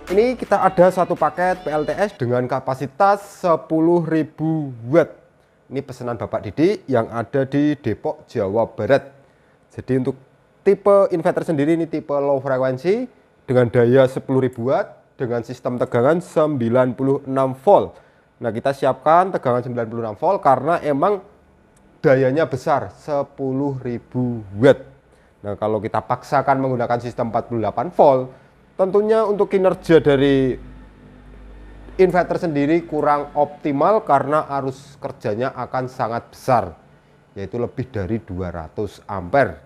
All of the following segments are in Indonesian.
Ini kita ada satu paket PLTS dengan kapasitas 10.000 watt. Ini pesanan Bapak Didi yang ada di Depok, Jawa Barat. Jadi untuk tipe inverter sendiri ini tipe low frekuensi dengan daya 10.000 watt dengan sistem tegangan 96 volt. Nah, kita siapkan tegangan 96 volt karena emang dayanya besar 10.000 watt. Nah, kalau kita paksakan menggunakan sistem 48 volt, tentunya untuk kinerja dari inverter sendiri kurang optimal karena arus kerjanya akan sangat besar, yaitu lebih dari 200 ampere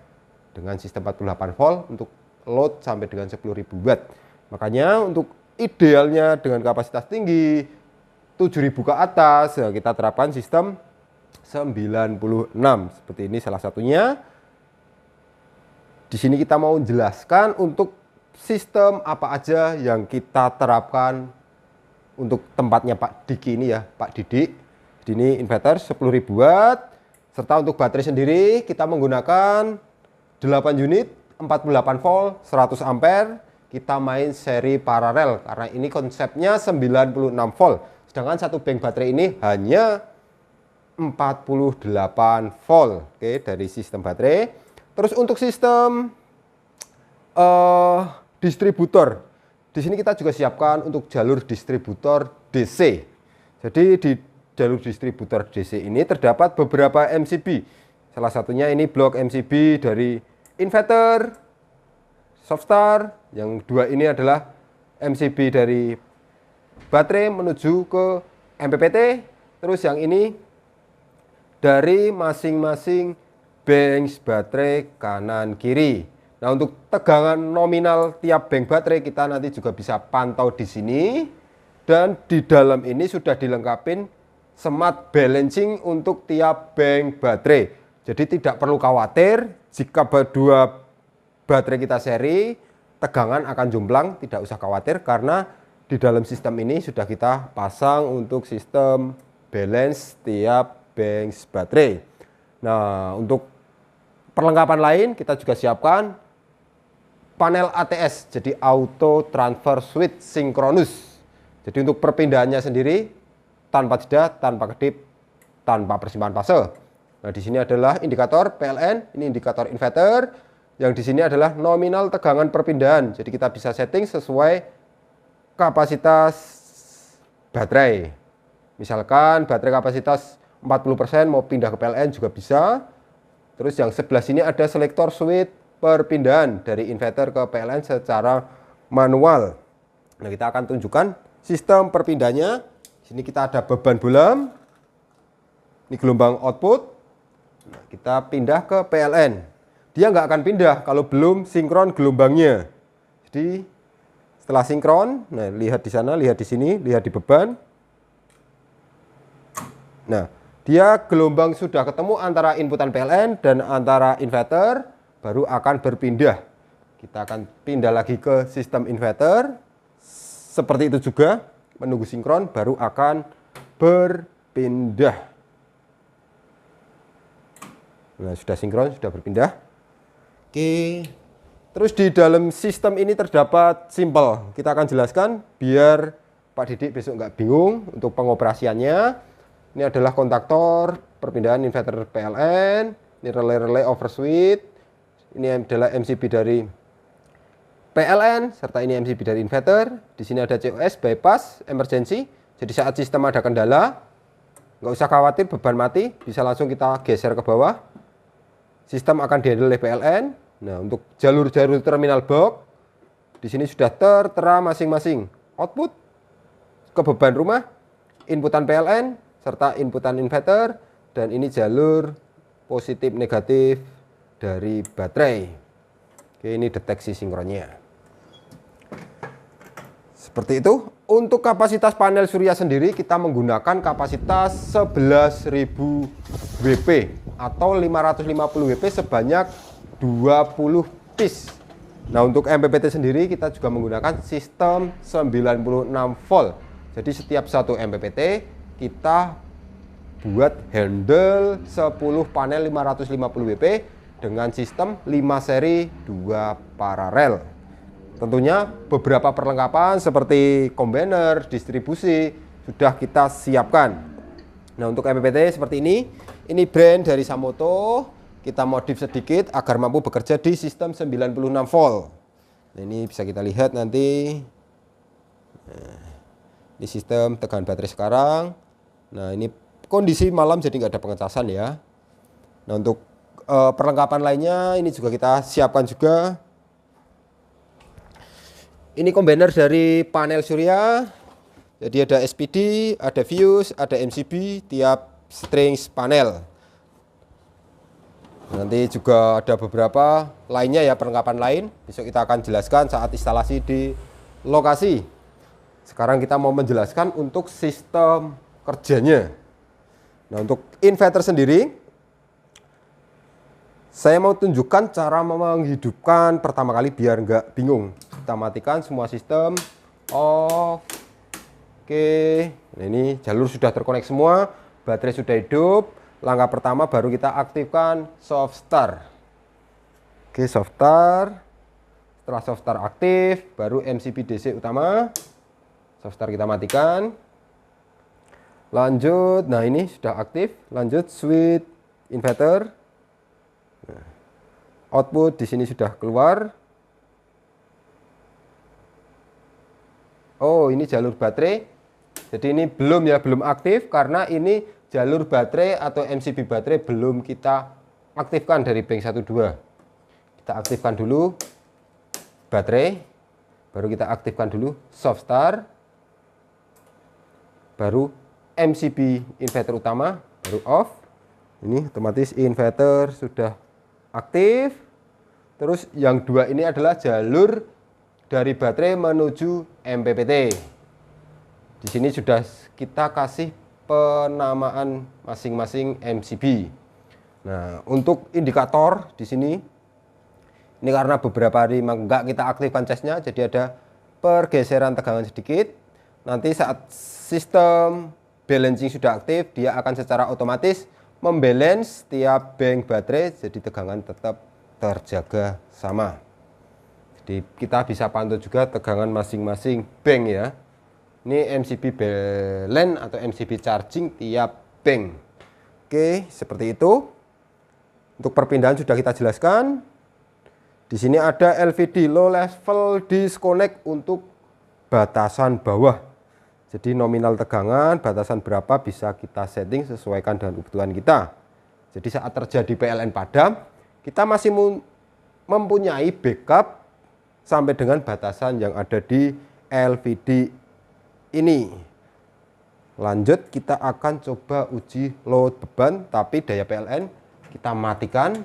dengan sistem 48 volt untuk load sampai dengan 10.000 watt. Makanya untuk idealnya dengan kapasitas tinggi 7.000 ke atas, ya kita terapkan sistem 96 seperti ini salah satunya. Di sini kita mau jelaskan untuk sistem apa aja yang kita terapkan untuk tempatnya Pak Diki ini ya, Pak Didi. Ini inverter 10.000 watt, serta untuk baterai sendiri kita menggunakan 8 unit 48 volt 100 ampere. Kita main seri paralel karena ini konsepnya 96 volt. Sedangkan satu bank baterai ini hanya 48 volt. Oke, dari sistem baterai. Terus untuk sistem distributor, di sini kita juga siapkan untuk jalur distributor DC. Jadi di jalur distributor DC ini terdapat beberapa MCB. Salah satunya ini blok MCB dari inverter, Softstar. Yang dua ini adalah MCB dari baterai menuju ke MPPT. Terus yang ini dari masing-masing bank baterai kanan kiri. Nah, untuk tegangan nominal tiap bank baterai kita nanti juga bisa pantau di sini, dan di dalam ini sudah dilengkapi smart balancing untuk tiap bank baterai. Jadi tidak perlu khawatir jika dua baterai kita seri tegangan akan jomplang, tidak usah khawatir karena di dalam sistem ini sudah kita pasang untuk sistem balance tiap bank baterai. Nah, untuk perlengkapan lain kita juga siapkan panel ATS, jadi auto transfer switch sinkronus. Jadi untuk perpindahannya sendiri tanpa jeda, tanpa kedip, tanpa persimpangan fase. Nah, di sini adalah indikator PLN, ini indikator inverter. Yang di sini adalah nominal tegangan perpindahan. Jadi kita bisa setting sesuai kapasitas baterai. Misalkan baterai kapasitas 40% mau pindah ke PLN juga bisa. Terus yang sebelah sini ada selektor switch perpindahan dari inverter ke PLN secara manual. Nah, kita akan tunjukkan sistem perpindahannya. Sini kita ada beban bolam. Ini gelombang output. Nah, kita pindah ke PLN. Dia nggak akan pindah kalau belum sinkron gelombangnya. Jadi setelah sinkron, nah lihat di sana, lihat di sini, lihat di beban. Nah, dia gelombang sudah ketemu antara inputan PLN dan antara inverter, baru akan berpindah. Kita akan pindah lagi ke sistem inverter. Seperti itu juga, menunggu sinkron baru akan berpindah. Nah, sudah sinkron, sudah berpindah. Oke. Terus di dalam sistem ini terdapat simple. Kita akan jelaskan biar Pak Didik besok nggak bingung untuk pengoperasiannya. Ini adalah kontaktor perpindahan inverter PLN. Ini relay overswitch. Ini adalah MCB dari PLN, serta ini MCB dari inverter. Di sini ada COS, bypass, emergency. Jadi saat sistem ada kendala, nggak usah khawatir beban mati, bisa langsung kita geser ke bawah. Sistem akan dihandle oleh PLN. Nah, untuk jalur-jalur terminal box, di sini sudah tertera masing-masing output ke beban rumah, inputan PLN, serta inputan inverter, dan ini jalur positif negatif dari baterai. Oke, ini deteksi sinkronnya. Seperti itu. Untuk kapasitas panel surya sendiri kita menggunakan kapasitas 11.000 WP atau 550 WP sebanyak 20 piece. Nah, untuk MPPT sendiri kita juga menggunakan sistem 96 volt. Jadi setiap satu MPPT kita buat handle 10 panel 550 WP dengan sistem 5 seri 2 paralel. Tentunya beberapa perlengkapan seperti combiner, distribusi sudah kita siapkan. Nah, untuk MPPT seperti ini brand dari Samoto, kita modif sedikit agar mampu bekerja di sistem 96 volt. Nah, ini bisa kita lihat nanti. Nah, ini sistem tegangan baterai sekarang. Nah, ini kondisi malam jadi nggak ada pengecasan ya. Nah, untuk perlengkapan lainnya ini juga kita siapkan juga. Ini combiner dari panel surya. Jadi ada SPD, ada fuse, ada MCB tiap strings panel. Nanti juga ada beberapa lainnya ya, perlengkapan lain. Besok kita akan jelaskan saat instalasi di lokasi. Sekarang kita mau menjelaskan untuk sistem kerjanya. Nah, untuk inverter sendiri, saya mau tunjukkan cara menghidupkan pertama kali biar nggak bingung. Kita matikan semua sistem, off. Oke, nah ini jalur sudah terkonek semua, baterai sudah hidup. Langkah pertama baru kita aktifkan soft start. Oke, soft start. Setelah soft start aktif, baru MCB DC utama. Soft start kita matikan. Lanjut, nah ini sudah aktif. Lanjut switch inverter. Nah, output di sini sudah keluar. Oh, ini jalur baterai. Jadi ini belum aktif karena ini jalur baterai atau MCB baterai belum kita aktifkan dari bank 12. Kita aktifkan dulu baterai, baru kita aktifkan dulu soft start, baru MCB inverter utama, baru off. Ini otomatis inverter sudah aktif. Terus yang dua ini adalah jalur dari baterai menuju MPPT. Di sini sudah kita kasih penamaan masing-masing MCB. Nah, untuk indikator di sini, ini karena beberapa hari enggak kita aktifkan casnya, jadi ada pergeseran tegangan sedikit. Nanti saat sistem balancing sudah aktif, dia akan secara otomatis membalance tiap bank baterai, jadi tegangan tetap terjaga sama. Jadi kita bisa pantau juga tegangan masing-masing bank ya. Ini MCB balance atau MCB charging tiap bank. Oke, seperti itu. Untuk perpindahan sudah kita jelaskan. Di sini ada LVD low level disconnect untuk batasan bawah. Jadi nominal tegangan, batasan berapa bisa kita setting sesuaikan dengan kebutuhan kita. Jadi saat terjadi PLN padam, kita masih mempunyai backup sampai dengan batasan yang ada di LVD ini. Lanjut kita akan coba uji load beban, tapi daya PLN kita matikan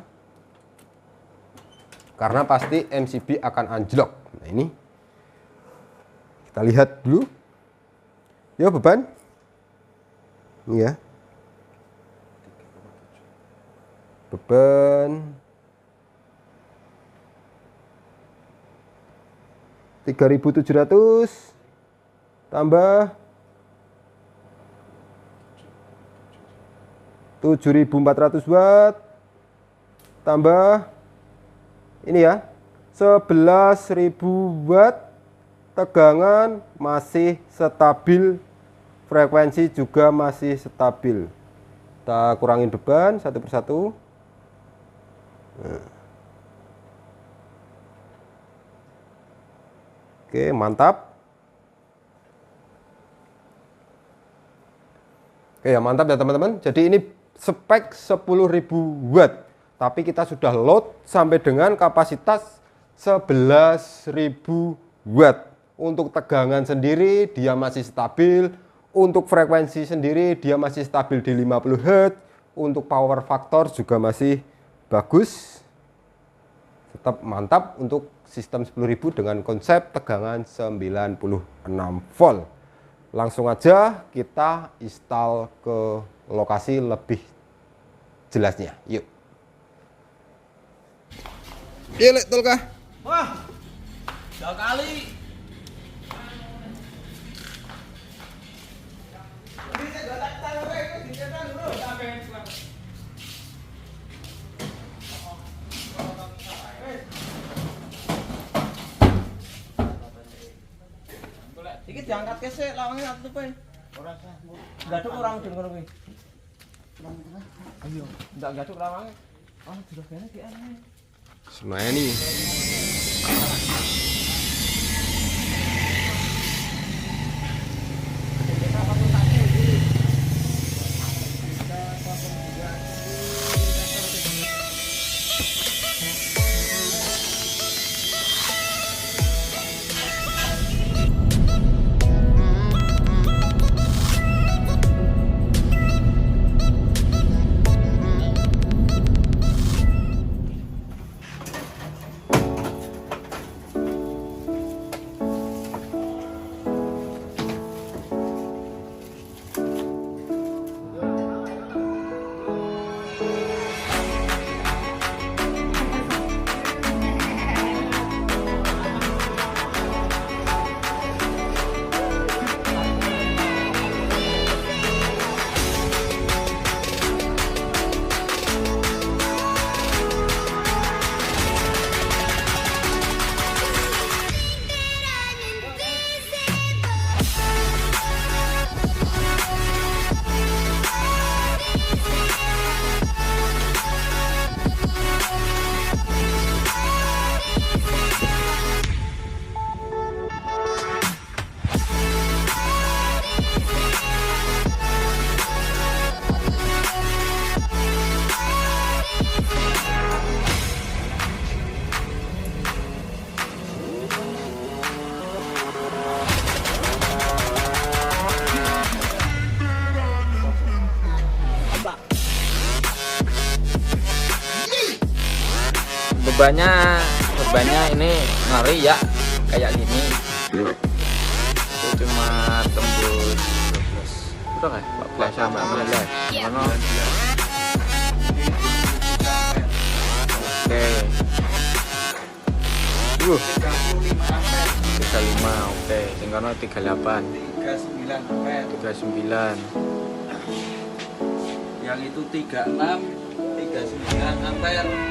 karena pasti MCB akan anjlok. Nah, ini kita lihat dulu. Yuk beban. Ini ya. Beban 3.700 tambah 7.400 watt tambah ini ya 11.000 watt, tegangan masih stabil, frekuensi juga masih stabil. Kita kurangin beban satu persatu. Oke, mantap. Oke ya, mantap ya teman-teman. Jadi ini spek 10.000 watt, tapi kita sudah load sampai dengan kapasitas 11.000 watt. Untuk tegangan sendiri dia masih stabil, untuk frekuensi sendiri dia masih stabil di 50 Hz, untuk power factor juga masih bagus. Tetap mantap untuk sistem 10.000 dengan konsep tegangan 96 volt. Langsung aja kita install ke lokasi lebih jelasnya. Yuk. Iya, Lek, tolkah? Wah, 2 kali. diangkat kesek lawangnya tutupe. Ora sah. Gaduk orang den ngono kuwi. Ayo, ndak gaduk lawangnya. Oh, dirogane ki aneh. Semeni. bebannya ini ngeri ya, kayak gini itu cuma tembus 12 udah kan 14 sampai 15 mana. Oke 35 oke tinggal 38 39 yang itu 36 39 ampere.